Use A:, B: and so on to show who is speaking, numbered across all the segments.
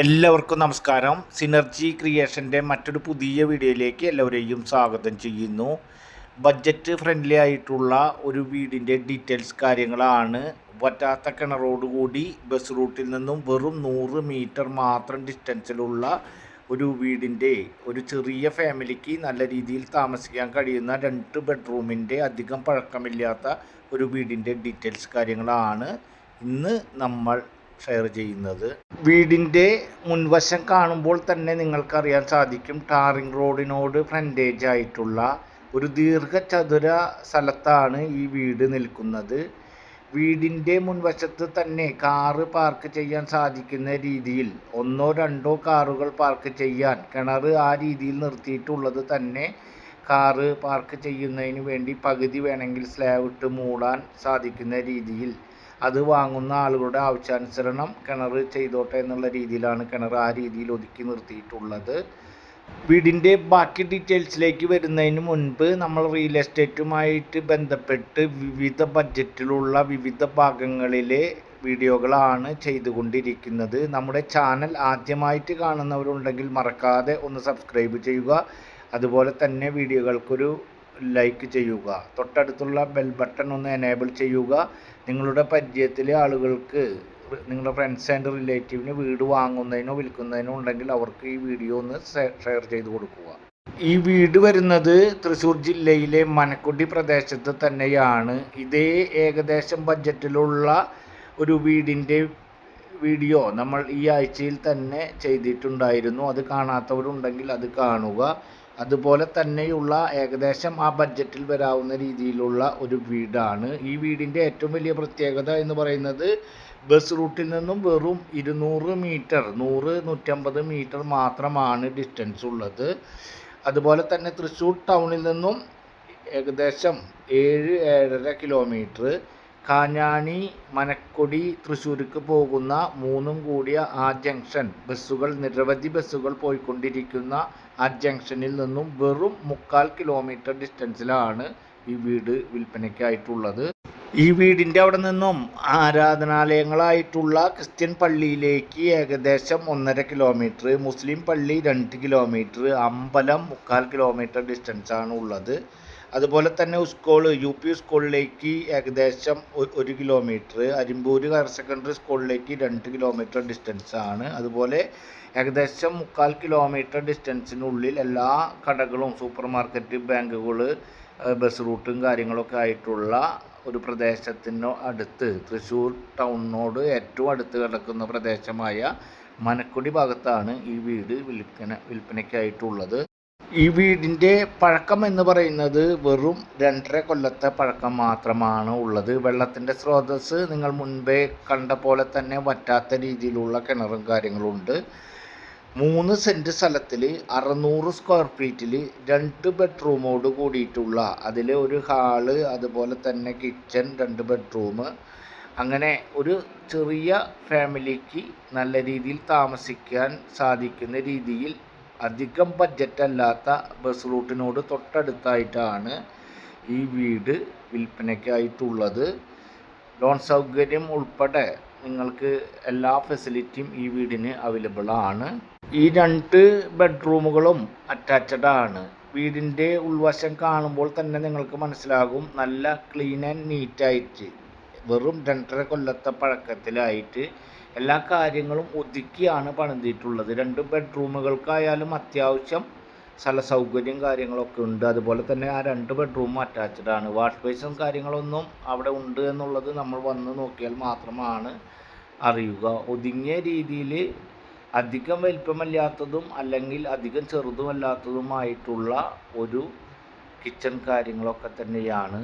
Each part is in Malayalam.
A: എല്ലാവർക്കും നമസ്കാരം. സിനർജി ക്രിയേഷൻ്റെ മറ്റൊരു പുതിയ വീഡിയോയിലേക്ക് എല്ലാവരെയും സ്വാഗതം ചെയ്യുന്നു. ബഡ്ജറ്റ് ഫ്രണ്ട്ലി ആയിട്ടുള്ള ഒരു വീടിൻ്റെ ഡീറ്റെയിൽസ് കാര്യങ്ങളാണ്. വറ്റാത്ത കിണറോടുകൂടി ബസ് റൂട്ടിൽ നിന്നും വെറും 100 മീറ്റർ മാത്രം ഡിസ്റ്റൻസിലുള്ള ഒരു വീടിൻ്റെ ഒരു ചെറിയ ഫാമിലിക്ക് നല്ല രീതിയിൽ താമസിക്കാൻ കഴിയുന്ന 2 ബെഡ്റൂമിൻ്റെ അധികം പഴക്കമില്ലാത്ത ഒരു വീടിൻ്റെ ഡീറ്റെയിൽസ് കാര്യങ്ങളാണ് ഇന്ന് നമ്മൾ ഷെയർ ചെയ്യുന്നത്. വീടിൻ്റെ മുൻവശം കാണുമ്പോൾ തന്നെ നിങ്ങൾക്കറിയാൻ സാധിക്കും, ടാറിംഗ് റോഡിനോട് ഫ്രണ്ടേജ് ആയിട്ടുള്ള ഒരു ദീർഘചതുര സ്ഥലത്താണ് ഈ വീട് നിൽക്കുന്നത്. വീടിൻ്റെ മുൻവശത്ത് തന്നെ കാറ് പാർക്ക് ചെയ്യാൻ സാധിക്കുന്ന രീതിയിൽ 1-2 കാറുകൾ പാർക്ക് ചെയ്യാൻ കിണർ ആ രീതിയിൽ നിർത്തിയിട്ടുള്ളത് തന്നെ കാറ് പാർക്ക് ചെയ്യുന്നതിന് വേണ്ടി പകുതി വേണമെങ്കിൽ സ്ലാബ് ഇട്ട് മൂടാൻ സാധിക്കുന്ന രീതിയിൽ അത് വാങ്ങുന്ന ആളുകളുടെ ആവശ്യാനുസരണം കിണർ ചെയ്തോട്ടെ എന്നുള്ള രീതിയിലാണ് കിണർ ആ രീതിയിൽ ഒതുക്കി നിർത്തിയിട്ടുള്ളത്. വീടിൻ്റെ ബാക്കി ഡീറ്റെയിൽസിലേക്ക് വരുന്നതിന് മുൻപ് നമ്മൾ റിയൽ എസ്റ്റേറ്റുമായിട്ട് ബന്ധപ്പെട്ട് വിവിധ ബഡ്ജറ്റിലുള്ള വിവിധ ഭാഗങ്ങളിലെ വീഡിയോകളാണ് ചെയ്തുകൊണ്ടിരിക്കുന്നത്. നമ്മുടെ ചാനൽ ആദ്യമായിട്ട് കാണുന്നവരുണ്ടെങ്കിൽ മറക്കാതെ ഒന്ന് സബ്സ്ക്രൈബ് ചെയ്യുക. അതുപോലെ തന്നെ വീഡിയോകൾക്കൊരു ലൈക്ക് ചെയ്യുക. തൊട്ടടുത്തുള്ള ബെൽ ബട്ടൺ ഒന്ന് എനേബിൾ ചെയ്യുക. നിങ്ങളുടെ പരിചയത്തിലെ ആളുകൾക്ക്, നിങ്ങളുടെ ഫ്രണ്ട്സ് ആൻഡ് റിലേറ്റീവിന് വീട് വാങ്ങുന്നതിനോ വിൽക്കുന്നതിനോ ഉണ്ടെങ്കിൽ അവർക്ക് ഈ വീഡിയോ ഒന്ന് ഷെയർ ചെയ്ത് കൊടുക്കുക. ഈ വീട് വരുന്നത് തൃശ്ശൂർ ജില്ലയിലെ മനക്കുടി പ്രദേശത്ത് തന്നെയാണ്. ഇതേ ഏകദേശം ബഡ്ജറ്റിലുള്ള ഒരു വീടിൻ്റെ വീഡിയോ നമ്മൾ ഈ ആഴ്ചയിൽ തന്നെ ചെയ്തിട്ടുണ്ടായിരുന്നു. അത് കാണാത്തവരുണ്ടെങ്കിൽ അത് കാണുക. അതുപോലെ തന്നെയുള്ള ഏകദേശം ആ ബഡ്ജറ്റിൽ വരാവുന്ന രീതിയിലുള്ള ഒരു വീടാണ്. ഈ വീടിൻ്റെ ഏറ്റവും വലിയ പ്രത്യേകത എന്ന് പറയുന്നത് ബസ് റൂട്ടിൽ നിന്നും വെറും 200 മീറ്റർ 100-150 മീറ്റർ മാത്രമാണ് ഡിസ്റ്റൻസ് ഉള്ളത്. അതുപോലെ തന്നെ തൃശ്ശൂർ ടൗണിൽ നിന്നും ഏകദേശം 7-7.5 കിലോമീറ്റർ, കാഞ്ഞാണി മനക്കൊടി തൃശ്ശൂർക്ക് പോകുന്ന 3 കൂടിയ ആ ജംഗ്ഷൻ ബസ്സുകൾ, നിരവധി ബസ്സുകൾ പോയിക്കൊണ്ടിരിക്കുന്ന ആ ജംഗ്ഷനിൽ നിന്നും വെറും 3/4 കിലോമീറ്റർ ഡിസ്റ്റൻസിലാണ് ഈ വീട് വിൽപ്പനയ്ക്കായിട്ടുള്ളത്. ഈ വീടിൻ്റെ അവിടെ നിന്നും ആരാധനാലയങ്ങളായിട്ടുള്ള ക്രിസ്ത്യൻ പള്ളിയിലേക്ക് ഏകദേശം 1.5 കിലോമീറ്റർ, മുസ്ലിം പള്ളി 2 കിലോമീറ്റർ, അമ്പലം 3/4 കിലോമീറ്റർ ഡിസ്റ്റൻസാണ് ഉള്ളത്. അതുപോലെ തന്നെ സ്കൂൾ UP സ്കൂളിലേക്ക് ഏകദേശം 1 കിലോമീറ്റർ, അരിമ്പൂർ ഹയർ സെക്കൻഡറി സ്കൂളിലേക്ക് 2 കിലോമീറ്റർ ഡിസ്റ്റൻസാണ്. അതുപോലെ ഏകദേശം 3/4 കിലോമീറ്റർ ഡിസ്റ്റൻസിനുള്ളിൽ എല്ലാ കടകളും, സൂപ്പർ മാർക്കറ്റ്, ബാങ്കുകൾ, ബസ് റൂട്ടും കാര്യങ്ങളൊക്കെ ആയിട്ടുള്ള ഒരു പ്രദേശത്തിനോ അടുത്ത്, തൃശ്ശൂർ ടൗണിനോട് ഏറ്റവും അടുത്ത് കിടക്കുന്ന പ്രദേശമായ മനക്കുടി ഭാഗത്താണ് ഈ വീട് വിൽപ്പനയ്ക്കായിട്ടുള്ളത്. ഈ വീടിൻ്റെ പഴക്കം എന്ന് പറയുന്നത് വെറും 2.5 കൊല്ലത്തെ പഴക്കം മാത്രമാണ് ഉള്ളത്. വെള്ളത്തിൻ്റെ സ്രോതസ്സ് നിങ്ങൾ മുൻപേ കണ്ട പോലെ തന്നെ വറ്റാത്ത രീതിയിലുള്ള കിണറും കാര്യങ്ങളുണ്ട്. 3 സെൻറ്റ് സ്ഥലത്തിൽ 600 സ്ക്വയർ ഫീറ്റിൽ 2 ബെഡ്റൂമോട് കൂടിയിട്ടുള്ള, അതിൽ ഒരു ഹാള്, അതുപോലെ തന്നെ കിച്ചൺ, 2 ബെഡ്റൂം, അങ്ങനെ ഒരു ചെറിയ ഫാമിലിക്ക് നല്ല രീതിയിൽ താമസിക്കാൻ സാധിക്കുന്ന രീതിയിൽ അധികം ബഡ്ജറ്റല്ലാത്ത ബസ് റൂട്ടിനോട് തൊട്ടടുത്തായിട്ടാണ് ഈ വീട് വിൽപ്പനയ്ക്കായിട്ടുള്ളത്. ലോൺ സൗകര്യം ഉൾപ്പെടെ നിങ്ങൾക്ക് എല്ലാ ഫെസിലിറ്റിയും ഈ വീടിന് അവൈലബിൾ ആണ്. ഈ 2 ബെഡ്റൂമുകളും അറ്റാച്ച്ഡ് ആണ്. വീടിൻ്റെ ഉൾവശം കാണുമ്പോൾ തന്നെ നിങ്ങൾക്ക് മനസ്സിലാകും, നല്ല ക്ലീൻ ആൻഡ് നീറ്റായിട്ട് വെറും 2.5 കൊല്ലത്തെ പഴക്കത്തിലായിട്ട് എല്ലാ കാര്യങ്ങളും ഒതുക്കിയാണ് പണിതിട്ടുള്ളത്. 2 ബെഡ്റൂമുകൾക്കായാലും അത്യാവശ്യം സ്ഥല സൗകര്യം കാര്യങ്ങളൊക്കെ ഉണ്ട്. അതുപോലെ തന്നെ ആ 2 ബെഡ്റൂമും അറ്റാച്ച്ഡ് ആണ്. വാഷ് ബേസും കാര്യങ്ങളൊന്നും അവിടെ ഉണ്ട് എന്നുള്ളത് നമ്മൾ വന്ന് നോക്കിയാൽ മാത്രമാണ് അറിയുക. ഒതുങ്ങിയ രീതിയിൽ അധികം വലിപ്പമല്ലാത്തതും അല്ലെങ്കിൽ അധികം ചെറുതുമല്ലാത്തതുമായിട്ടുള്ള ഒരു കിച്ചൺ കാര്യങ്ങളൊക്കെ തന്നെയാണ്.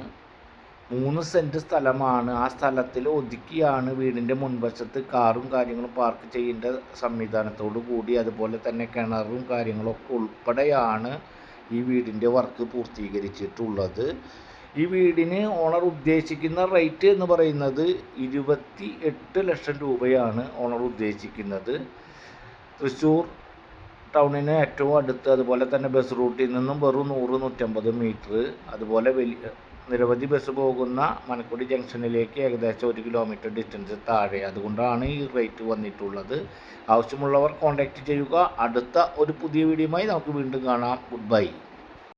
A: 3 സെൻറ്റ് സ്ഥലമാണ്. ആ സ്ഥലത്തിൽ ഒതുക്കിയാണ് വീടിൻ്റെ മുൻവശത്ത് കാറും കാര്യങ്ങളും പാർക്ക് ചെയ്യേണ്ട സംവിധാനത്തോടു കൂടി, അതുപോലെ തന്നെ കിണറും കാര്യങ്ങളൊക്കെ ഉൾപ്പെടെയാണ് ഈ വീടിൻ്റെ വർക്ക് പൂർത്തീകരിച്ചിട്ടുള്ളത്. ഈ വീടിന് ഓണർ ഉദ്ദേശിക്കുന്ന റേറ്റ് എന്ന് പറയുന്നത് 28 ലക്ഷം രൂപയാണ് ഓണർ ഉദ്ദേശിക്കുന്നത്. തൃശ്ശൂർ ടൗണിന് ഏറ്റവും അടുത്ത്, അതുപോലെ തന്നെ ബസ് റൂട്ടിൽ നിന്നും വെറും 100-150 മീറ്റർ, അതുപോലെ നിരവധി ബസ് പോകുന്ന മനക്കുടി ജംഗ്ഷനിലേക്ക് ഏകദേശം 1 കിലോമീറ്റർ ഡിസ്റ്റൻസ് താഴെ. അതുകൊണ്ടാണ് ഈ റേറ്റ് വന്നിട്ടുള്ളത്. ആവശ്യമുള്ളവർ കോൺടാക്റ്റ് ചെയ്യുക. അടുത്ത ഒരു പുതിയ വീഡിയോയുമായി നമുക്ക് വീണ്ടും കാണാം. Good bye.